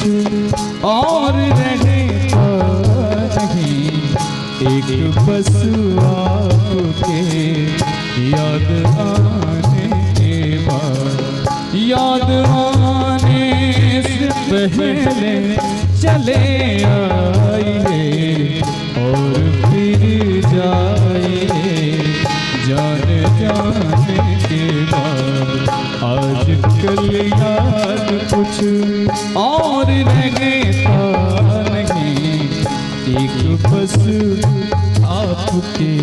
कुछ और रहे तो नहीं, एक बस आपके याद आने के बाद, याद आने से पहले चले आइए और फिर जाइए जाने जाने के बाद। आज कल याद कुछ और रहता नहीं, एक बस आपके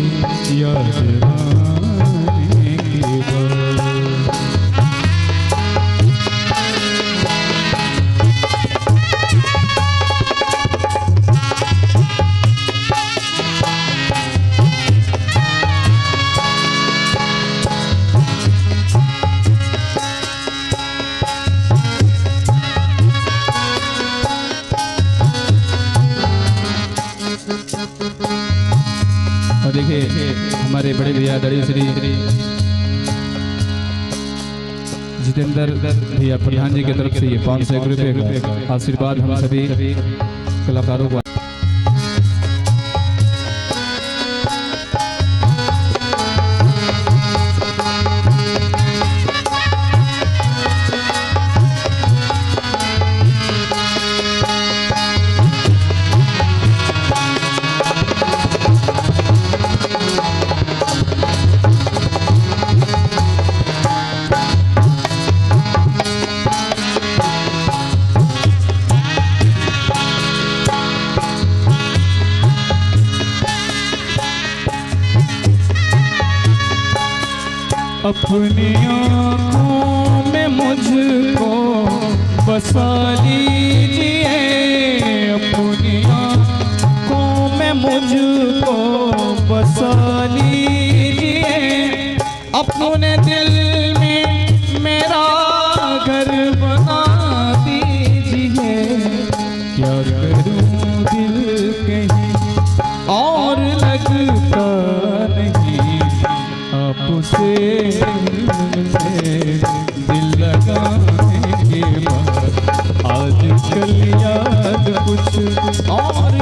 याद आने के बाद। और देखिए हमारे बड़े भैया दड़ी श्री जितेंद्र भैया प्रधान जी की तरफ से ये 500 रुपये का आशीर्वाद हम सभी कलाकारों को। अपनी आँखों में मुझको बसा लीजिए, अपनी आँखों में मुझको बसा लीजिए, अपने दिल में मेरा घर बना दीजिए। क्या करूं दिल कहीं और लगता नहीं, आपसे दिल लगाने के बाद आज कल याद कुछ और